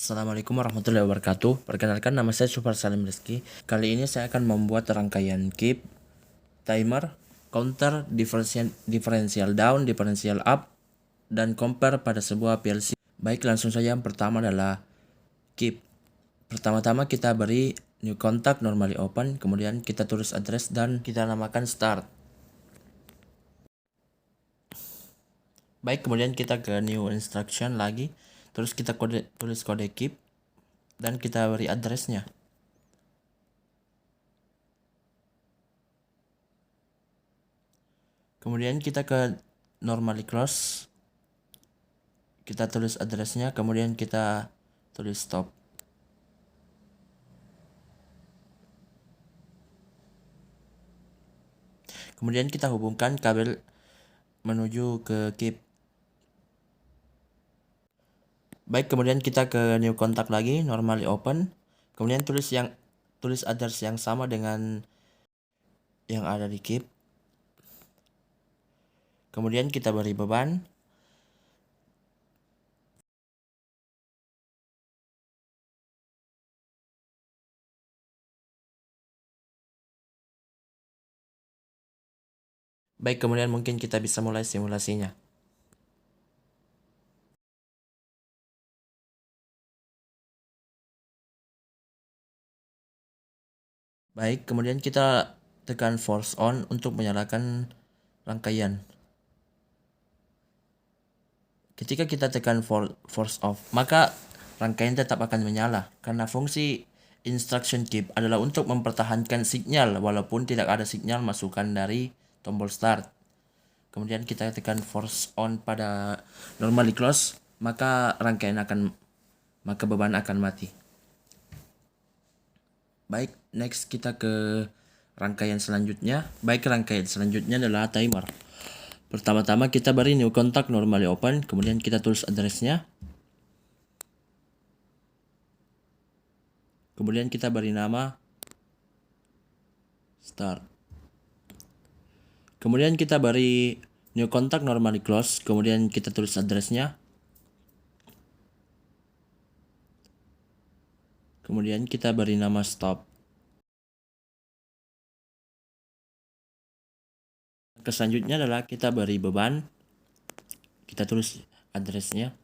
Assalamualaikum warahmatullahi wabarakatuh. Perkenalkan, nama saya Super Salim Rizky. Kali ini saya akan membuat rangkaian keep, timer, counter, differential down, differential up, dan compare pada sebuah PLC. Baik, langsung saja. Yang pertama adalah keep. Pertama-tama kita beri new contact normally open, kemudian kita tulis address dan kita namakan start. Baik, kemudian kita ke new instruction lagi, terus kita tulis kode keep dan kita beri addressnya. Kemudian kita ke normally close, kita tulis addressnya, kemudian kita tulis stop. Kemudian kita hubungkan kabel menuju ke keep. Baik, kemudian kita ke new contact lagi, normally open, kemudian tulis address yang sama dengan yang ada di keep. Kemudian kita beri beban. Baik, kemudian mungkin kita bisa mulai simulasinya. Baik, kemudian kita tekan force on untuk menyalakan rangkaian. Ketika kita tekan force off, maka rangkaian tetap akan menyala karena fungsi instruction keep adalah untuk mempertahankan sinyal walaupun tidak ada sinyal masukan dari tombol start. Kemudian kita tekan force on pada normally close, maka beban akan mati. Baik, next kita ke rangkaian selanjutnya. Baik, rangkaian selanjutnya adalah timer. Pertama-tama kita beri new contact normally open, kemudian kita tulis addressnya. Kemudian kita beri nama start. Kemudian kita beri new contact normally close, kemudian kita tulis addressnya. Kemudian kita beri nama stop. Selanjutnya adalah kita beri beban. Kita tulis addressnya.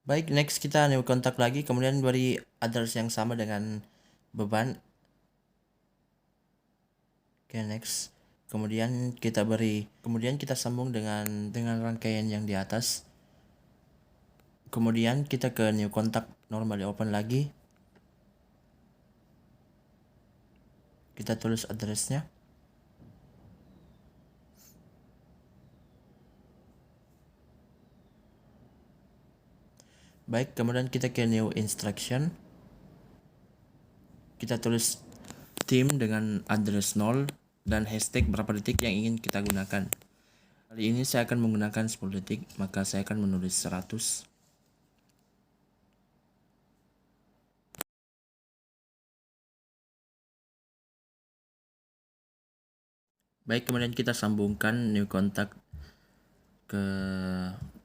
Baik, next kita new contact lagi, kemudian beri address yang sama dengan beban. Oke, next. Kemudian kita sambung dengan rangkaian yang di atas. Kemudian kita ke new contact normally open lagi. Kita tulis addressnya. Baik, kemudian kita ke new instruction. Kita tulis team dengan address 0 dan hashtag berapa detik yang ingin kita gunakan. Kali ini saya akan menggunakan 10 detik, maka saya akan menulis 100. Baik, kemudian kita sambungkan new contact ke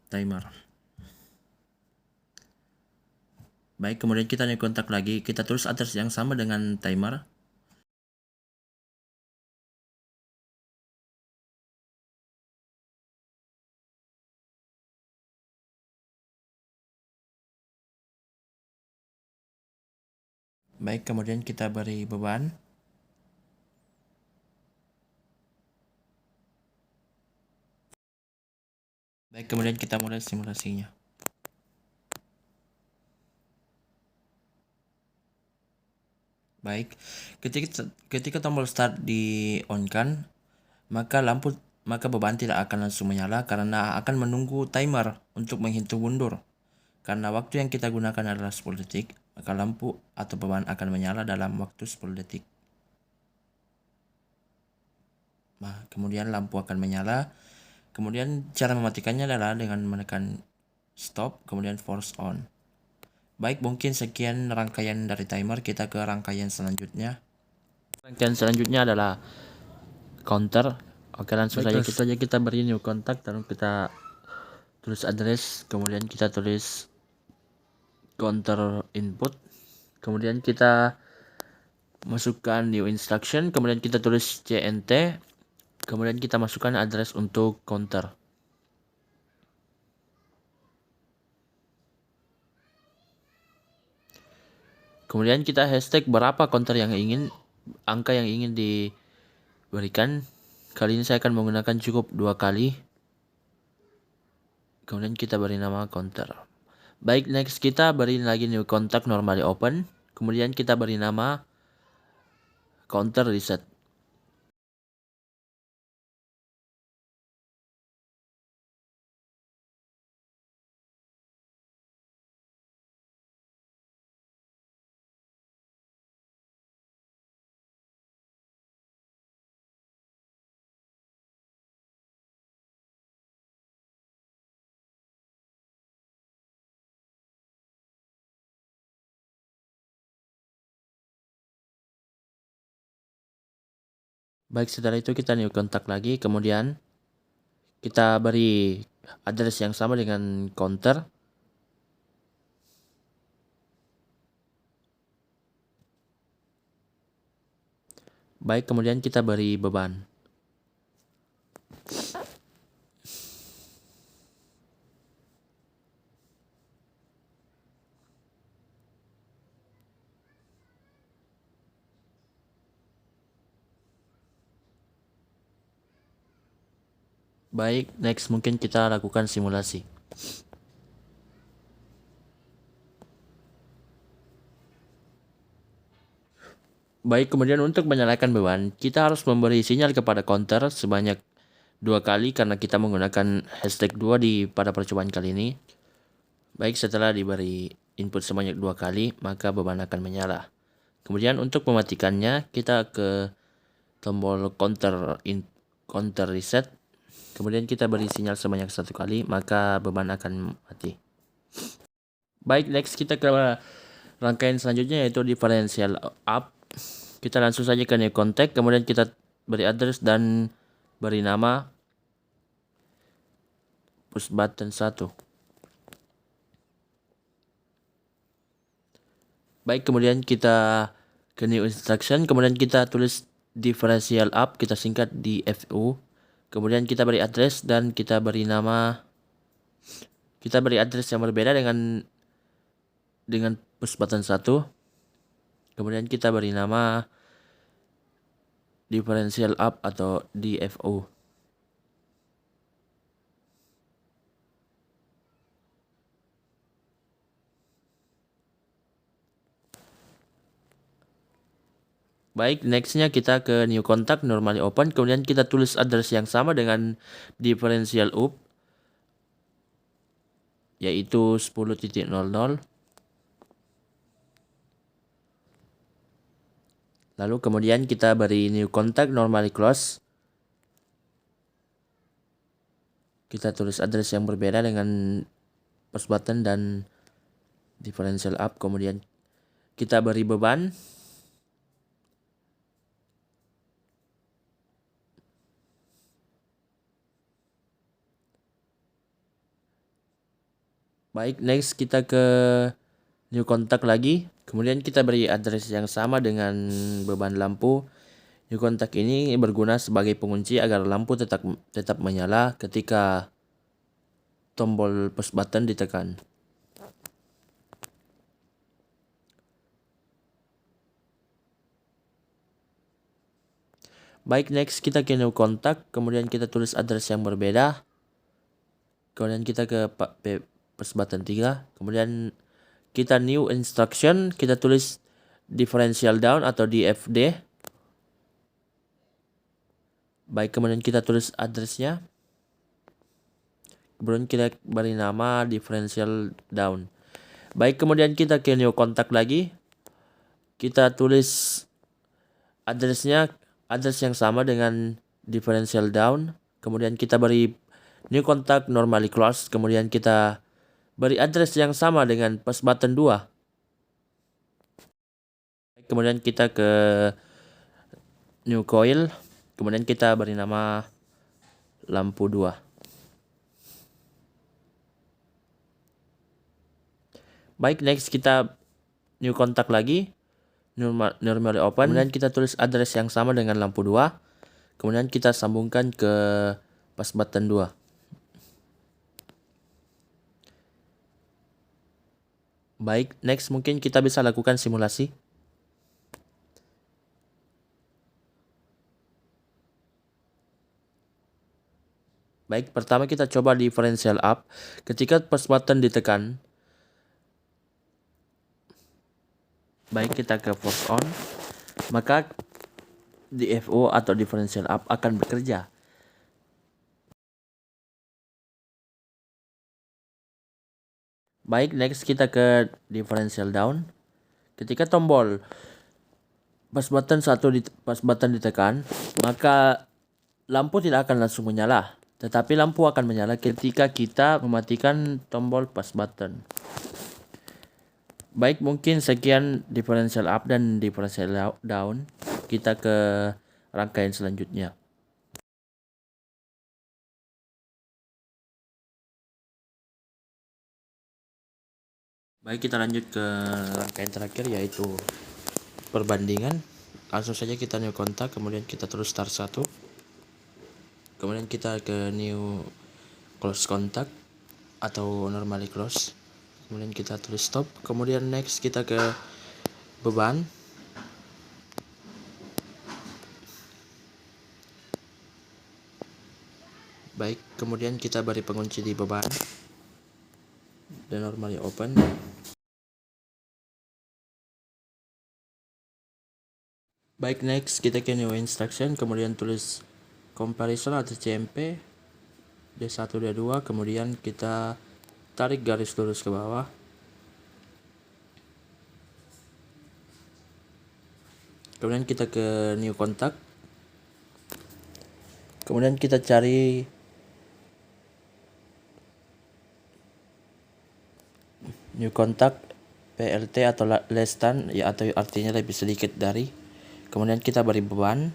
timer. Baik, kemudian kita new contact lagi, kita tulis address yang sama dengan timer. Baik, kemudian kita beri beban. Baik, kemudian kita mulai simulasinya. Baik, ketika tombol start di on kan, maka beban tidak akan langsung menyala karena akan menunggu timer untuk menghitung mundur. Karena waktu yang kita gunakan adalah 10 detik, maka lampu atau beban akan menyala dalam waktu 10 detik. Nah, kemudian lampu akan menyala. Kemudian cara mematikannya adalah dengan menekan stop, kemudian force on. Baik, mungkin sekian rangkaian dari timer. Kita ke rangkaian selanjutnya. Rangkaian selanjutnya adalah counter. Oke, langsung saja kita beri new contact, lalu kita tulis address, kemudian kita tulis counter input, kemudian kita masukkan new instruction, kemudian kita tulis cnt, kemudian kita masukkan address untuk counter. Kemudian kita hashtag berapa counter yang ingin, angka yang ingin diberikan. Kali ini saya akan menggunakan cukup 2 kali. Kemudian kita beri nama counter. Baik, next kita beri lagi new contact normally open. Kemudian kita beri nama counter reset. Baik, setelah itu kita new contact lagi, kemudian kita beri address yang sama dengan counter. Baik, kemudian kita beri beban. Baik, next mungkin kita lakukan simulasi. Baik, kemudian untuk menyalakan beban, kita harus memberi sinyal kepada counter sebanyak 2 kali karena kita menggunakan hashtag 2 pada percobaan kali ini. Baik, setelah diberi input sebanyak 2 kali, maka beban akan menyala. Kemudian untuk mematikannya, kita ke tombol counter reset. Kemudian kita beri sinyal sebanyak 1 kali, maka beban akan mati. Baik, next kita ke rangkaian selanjutnya yaitu differential up. Kita langsung saja ke new contact, kemudian kita beri address dan beri nama push button 1. Baik, kemudian kita ke new instruction, kemudian kita tulis differential up, kita singkat DFU. Kemudian kita beri address dan kita beri nama, kita beri address yang berbeda dengan push button 1. Kemudian kita beri nama differential up atau DFO. Baik, nextnya kita ke new contact normally open, kemudian kita tulis address yang sama dengan differential up, yaitu 10.00. Lalu kemudian kita beri new contact normally close. Kita tulis address yang berbeda dengan push button dan differential up. Kemudian kita beri beban. Baik, next kita ke new contact lagi. Kemudian kita beri address yang sama dengan beban lampu. New contact ini berguna sebagai pengunci agar lampu tetap menyala ketika tombol push button ditekan. Baik, next kita ke new contact, kemudian kita tulis address yang berbeda. Kemudian kita ke push button 3, kemudian kita new instruction, kita tulis differential down atau DFD. Baik, kemudian kita tulis addressnya. Kemudian kita beri nama differential down. Baik, kemudian kita ke new contact lagi. Kita tulis addressnya, address yang sama dengan differential down. Kemudian kita beri new contact normally close. Kemudian kita beri address yang sama dengan push button 2. Kemudian kita ke new coil, kemudian kita beri nama lampu 2. Baik, next kita new kontak lagi, normally open, kemudian kita tulis address yang sama dengan lampu 2, kemudian kita sambungkan ke push button 2. Baik, next mungkin kita bisa lakukan simulasi. Baik, pertama kita coba differential up. Ketika push button ditekan, baik kita ke force on, maka DFO atau differential up akan bekerja. Baik, next kita ke differential down. Ketika tombol push button ditekan, maka lampu tidak akan langsung menyala, tetapi lampu akan menyala ketika kita mematikan tombol push button. Baik, mungkin sekian differential up dan differential down. Kita ke rangkaian selanjutnya. Baik, kita lanjut ke rangkaian terakhir, yaitu perbandingan. Langsung saja kita new kontak, kemudian kita terus start 1, kemudian kita ke new close kontak atau normally close, kemudian kita tulis stop, kemudian next kita ke beban. Baik, kemudian kita beri pengunci di beban dan normally open. Baik, next kita ke new instruction, kemudian tulis comparison atau CMP D1 D2, kemudian kita tarik garis lurus ke bawah. Kemudian kita ke new kontak, kemudian kita cari new kontak PLT atau less than, ya, atau artinya lebih sedikit dari. Kemudian kita beri beban.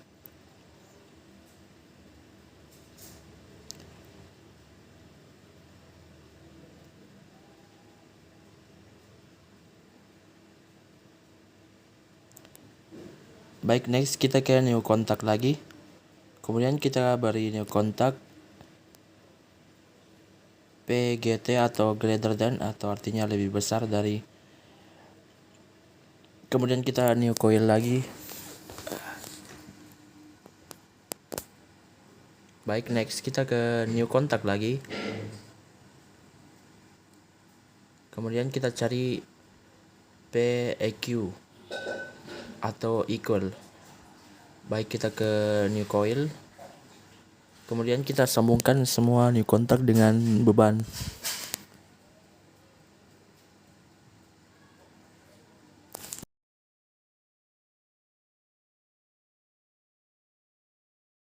Baik, next kita ke new kontak lagi. Kemudian kita beri new kontak PGT atau greater than, atau artinya lebih besar dari. Kemudian kita new coil lagi. Baik, next kita ke new kontak lagi. Kemudian kita cari PEQ atau equal. Baik, kita ke new coil. Kemudian kita sambungkan semua new kontak dengan beban.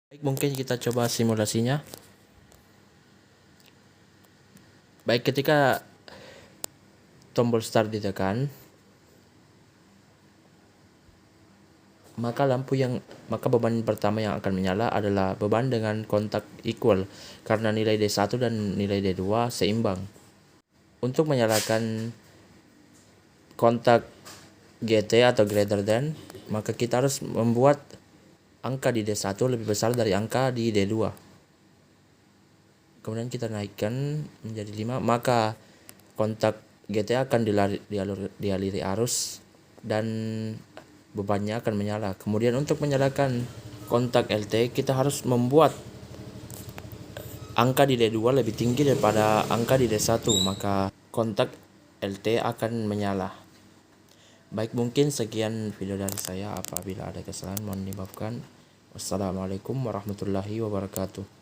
Baik, mungkin kita coba simulasinya. Baik, ketika tombol start ditekan, maka beban pertama yang akan menyala adalah beban dengan kontak equal, karena nilai D1 dan nilai D2 seimbang. Untuk menyalakan kontak GT atau greater than, maka kita harus membuat angka di D1 lebih besar dari angka di D2. Kemudian kita naikkan menjadi 5, maka kontak GT akan dialiri arus dan bebannya akan menyala. Kemudian untuk menyalakan kontak LT, kita harus membuat angka di D2 lebih tinggi daripada angka di D1, maka kontak LT akan menyala. Baik, mungkin sekian video dari saya. Apabila ada kesalahan mohon dimaafkan. Wassalamualaikum warahmatullahi wabarakatuh.